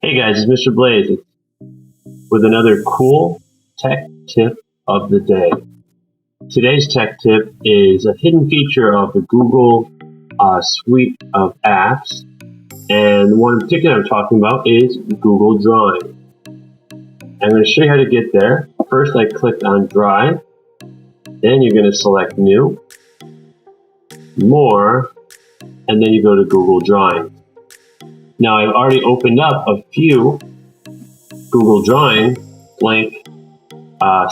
Hey guys, it's Mr.Blais with another cool tech tip of the day. Today's tech tip is a hidden feature of the Google suite of apps, and the one in particular I'm talking about is Google Drawing. I'm going to show you how to get there. First, I click on Drive, then you're going to select New, More, and then you go to Google Drawing. Now I've already opened up a few Google Drawing blank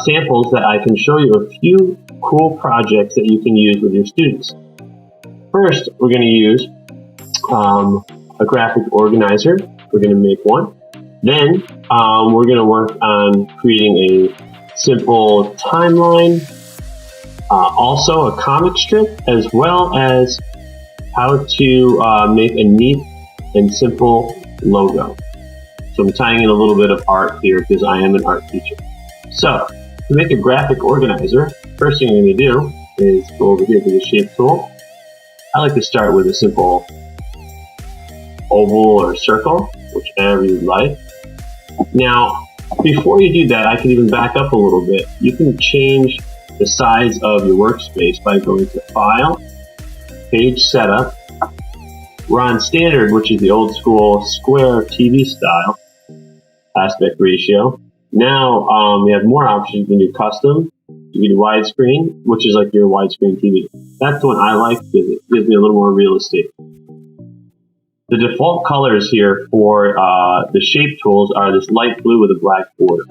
samples that I can show you a few cool projects that you can use with your students. First, we're going to use a graphic organizer. We're going to make one. Then we're going to work on creating a simple timeline, also a comic strip, as well as how to make a neat and simple logo. So I'm tying in a little bit of art here because I am an art teacher. So to make a graphic organizer, first thing you're going to do is go over here to the shape tool. I like to start with a simple oval or circle, whichever you like. Now, before you do that, I can even back up a little bit. You can change the size of your workspace by going to File, Page Setup. We're on standard, which is the old school square TV style aspect ratio. Now we have more options. You can do custom, you can do widescreen, which is like your widescreen TV. That's the one I like because it gives me a little more real estate. The default colors here for the shape tools are this light blue with a black border.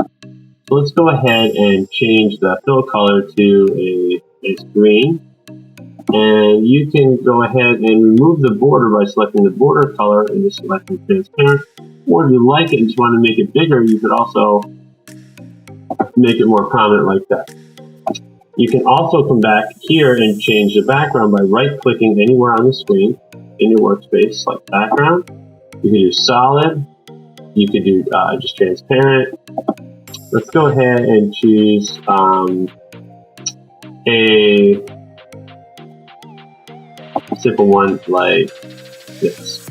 So let's go ahead and change the fill color to a green. And you can go ahead and remove the border by selecting the border color and just selecting transparent. Or if you like it and just want to make it bigger, you could also make it more prominent like that. You can also come back here and change the background by right-clicking anywhere on the screen in your workspace, select background. You can do solid. You could do just transparent. Let's go ahead and choose a simple one like this.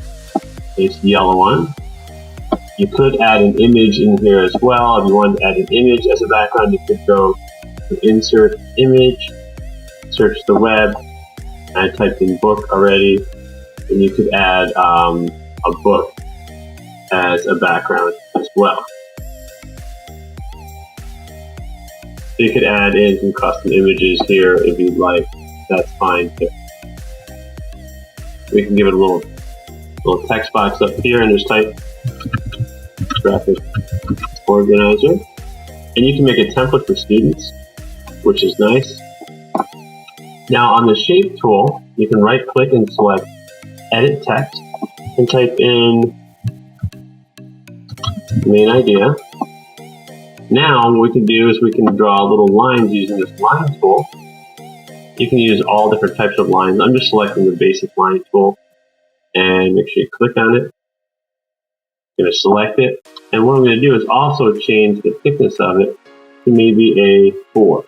It's the yellow one. You could add an image in here as well. If you wanted to add an image as a background, you could go to Insert Image, search the web. I typed in book already, and you could add a book as a background as well. You could add in some custom images here if you'd like. That's fine too. We can give it a little text box up here and just type graphic organizer. And you can make a template for students, which is nice. Now on the shape tool, you can right click and select edit text and type in main idea. Now what we can do is we can draw little lines using this line tool. You can use all different types of lines. I'm just selecting the basic line tool, and make sure you click on it. I'm going to select it, and what I'm going to do is also change the thickness of it to maybe a 4.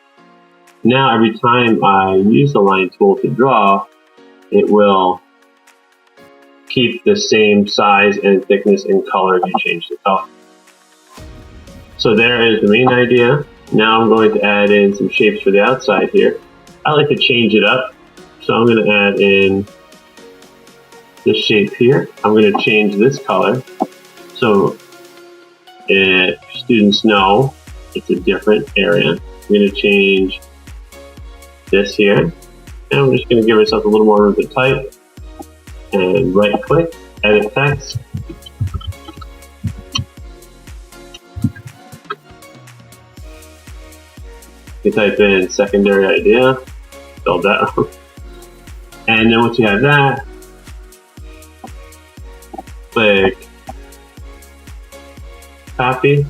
Now every time I use the line tool to draw, it will keep the same size and thickness and color if you change the color. So there is the main idea. Now I'm going to add in some shapes for the outside here. I like to change it up, so I'm going to add in this shape here. I'm going to change this color so students know it's a different area. I'm going to change this here, and I'm just going to give myself a little more room to type, and right click, edit text. You type in secondary idea, spelled that wrong. And then once you have that, click copy.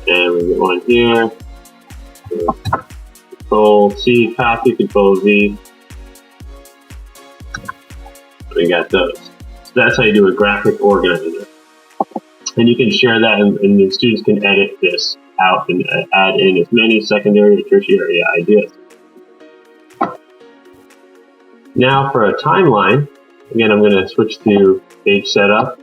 And we get one here. Control C, copy, Control V. We got those. So that's how you do a graphic organizer. And you can share that, and the students can edit this out and add in as many secondary or tertiary ideas. Now for a timeline, again, I'm going to switch to page setup.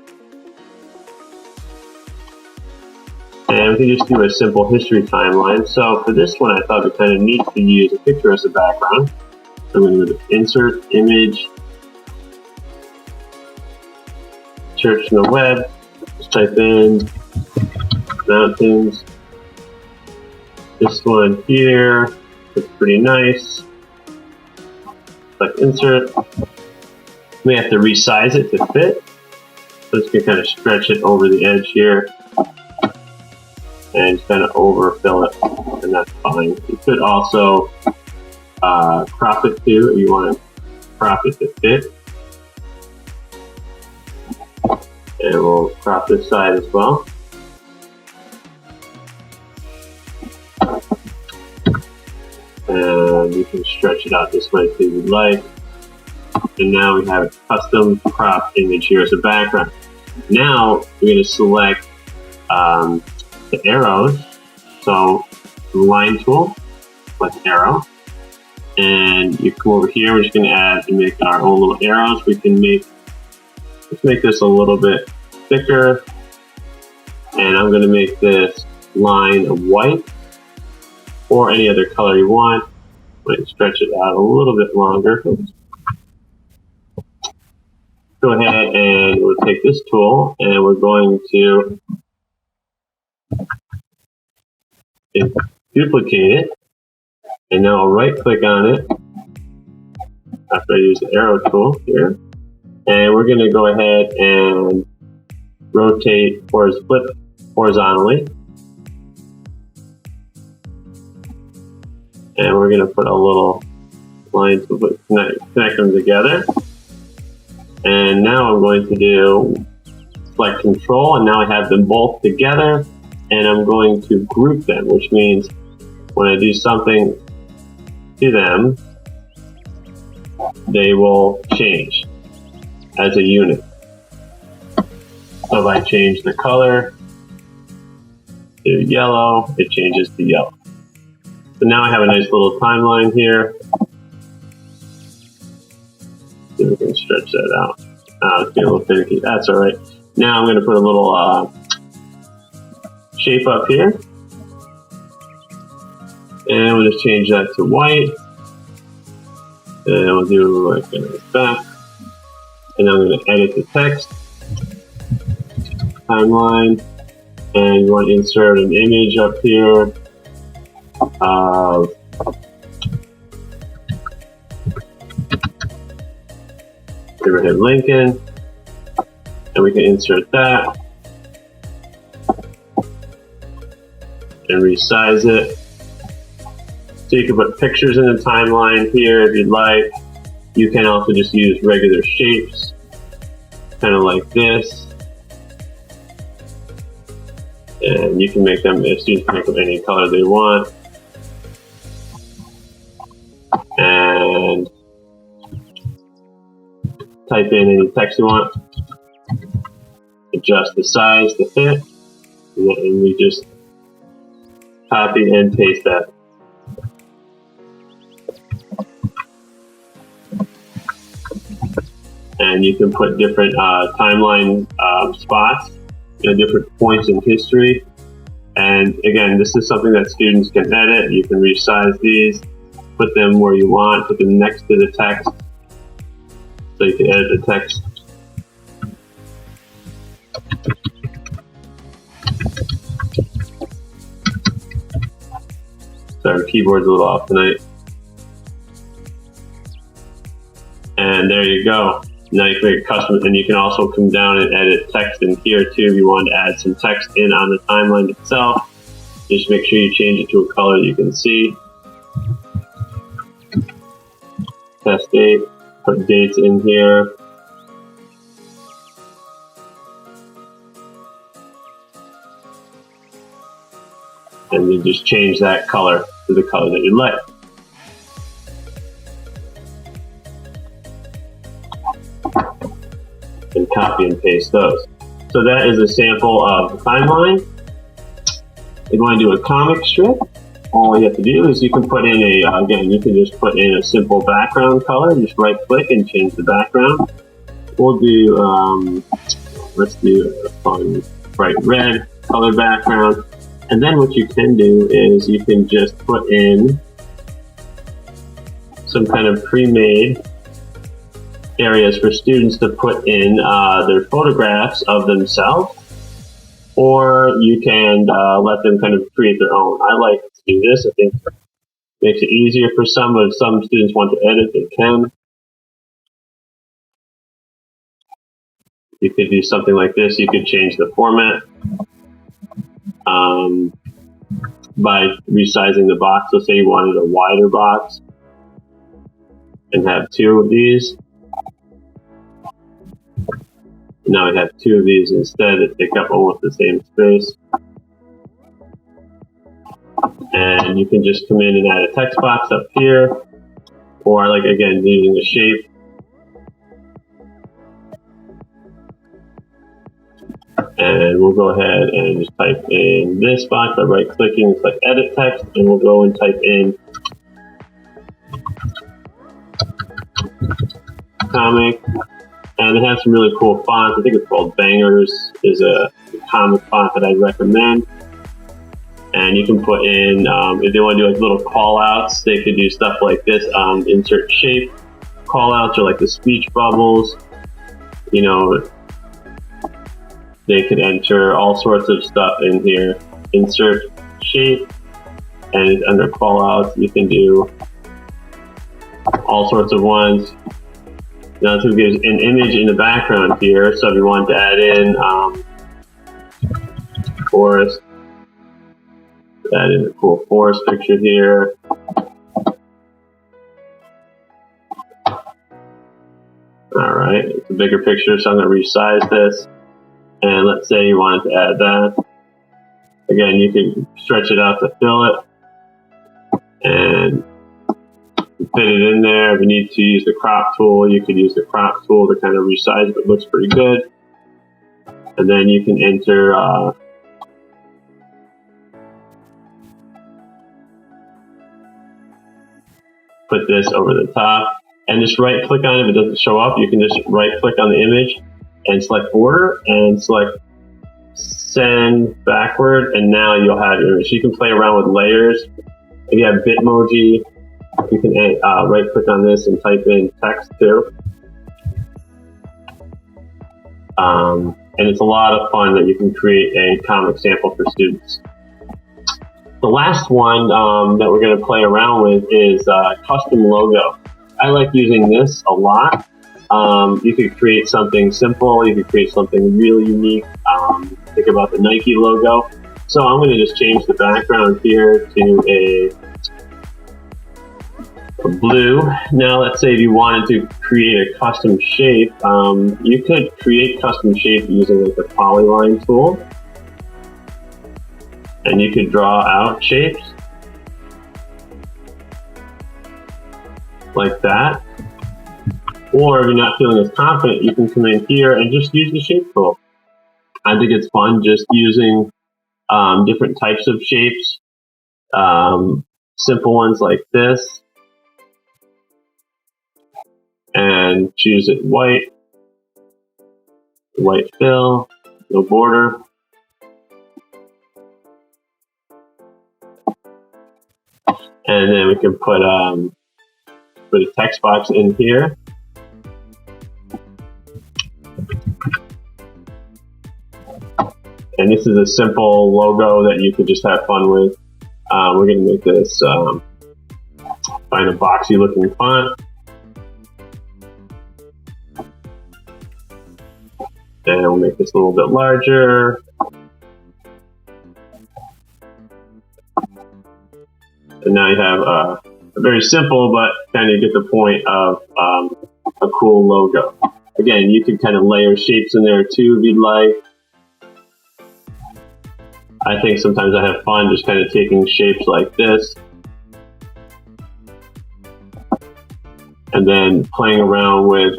And we can just do a simple history timeline. So for this one, I thought it'd be kind of neat to use a picture as a background. So I'm going to go to Insert, Image, search in the web, just type in mountains. This one here looks pretty nice. Select Insert. We have to resize it to fit. So just gonna kind of stretch it over the edge here and just kind of overfill it, and that's fine. You could also crop it too if you want to crop it to fit. And we'll crop this side as well. And you can stretch it out this way if you'd like. And now we have a custom cropped image here as a background. Now we're going to select the arrows. So the line tool, select arrow. And you come over here, we're just going to add and make our own little arrows. We can let's make this a little bit thicker. And I'm going to make this line of white, or any other color you want. I'm going to stretch it out a little bit longer. Go ahead and we'll take this tool and we're going to duplicate it. And now I'll right click on it after I use the arrow tool here. And we're going to go ahead and rotate or flip horizontally. And we're going to put a little line to connect them together. And now I'm going to do select Control, and now I have them both together, and I'm going to group them, which means when I do something to them, they will change as a unit. So if I change the color to yellow, it changes to yellow. So now I have a nice little timeline here. See if we can stretch that out. It's getting a little finicky. That's all right. Now I'm going to put a little shape up here. And we'll just change that to white. And we'll do like back. And I'm going to edit the text. Timeline. And you want to insert an image up here of Abraham Lincoln, and we can insert that and resize it. So you can put pictures in the timeline here if you'd like. You can also just use regular shapes, kind of like this. And you can make them, students can make them any color they want. And type in any text you want. Adjust the size to fit. And we just copy and paste that. And you can put different timeline spots, different points in history. And again, this is something that students can edit. You can resize these, put them where you want, put them next to the text. So you can edit the text. Sorry, our keyboard's a little off tonight. And there you go. Now you create custom, and you can also come down and edit text in here too if you want to add some text in on the timeline itself. Just make sure you change it to a color you can see. Test date, put dates in here. And you just change that color to the color that you like. And copy and paste those. So that is a sample of the timeline. We're going to do a comic strip. all you have to do is you can put in again, you can just put in a simple background color. Just right click and change the background. We'll do, let's do a fun bright red color background. And then what you can do is you can just put in some kind of pre-made areas for students to put in their photographs of themselves, or you can let them kind of create their own. I like to do this. I think it makes it easier for some, but if some students want to edit, they can. You could do something like this. You could change the format by resizing the box. Let's say you wanted a wider box and have 2 of these. Now I have 2 of these instead that take up almost the same space. And you can just come in and add a text box up here, or like again using a shape. And we'll go ahead and just type in this box by right clicking. It's like edit text, and we'll go and type in comic. And it has some really cool fonts. I think it's called Bangers, is a comic font that I'd recommend. And you can put in, if they want to do like little call outs, they could do stuff like this, insert shape call outs, or like the speech bubbles. You know, they could enter all sorts of stuff in here. Insert shape, and under call outs, you can do all sorts of ones. Now this gives an image in the background here, so if you want to add in forest, add in a cool forest picture here. Alright, it's a bigger picture, so I'm going to resize this. And let's say you wanted to add that. Again, you can stretch it out to fill it. And fit it in there. If you need to use the crop tool, you could use the crop tool to kind of resize it. It looks pretty good. And then you can enter put this over the top, and just right click on it. If it doesn't show up, you can just right click on the image and select border and select send backward, and now you'll have your image. You can play around with layers. If you have Bitmoji, you can right click on this and type in text too. And it's a lot of fun that you can create a comic sample for students. The last one that we're going to play around with is custom logo. I like using this a lot. You could create something simple. You could create something really unique. Think about the Nike logo. So I'm going to just change the background here to a blue. Now let's say if you wanted to create a custom shape, you could create custom shape using like the polyline tool. And you could draw out shapes like that. Or if you're not feeling as confident, you can come in here and just use the shape tool. I think it's fun just using different types of shapes, simple ones like this, and choose it white fill, no border. And then we can put a text box in here. And this is a simple logo that you could just have fun with. We're going to make this find a boxy looking font. And we'll make this a little bit larger. And now you have a very simple, but kind of get the point of a cool logo. Again, you can kind of layer shapes in there too if you'd like. I think sometimes I have fun just kind of taking shapes like this and then playing around with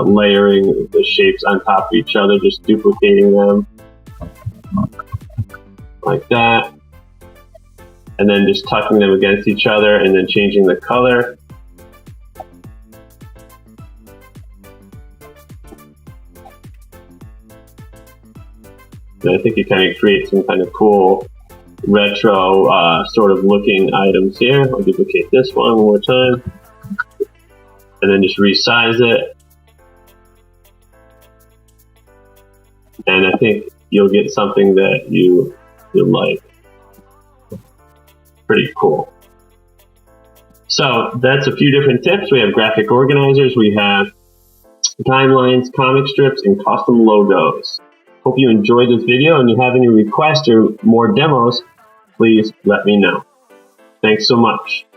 layering the shapes on top of each other, just duplicating them like that. and then just tucking them against each other and then changing the color. And I think you kind of create some kind of cool retro sort of looking items here. I'll duplicate this one more time and then just resize it. And I think you'll get something that you'll like. Pretty cool. So that's a few different tips. We have graphic organizers, we have timelines, comic strips, and custom logos. Hope you enjoyed this video, and if you have any requests or more demos, please let me know. Thanks so much.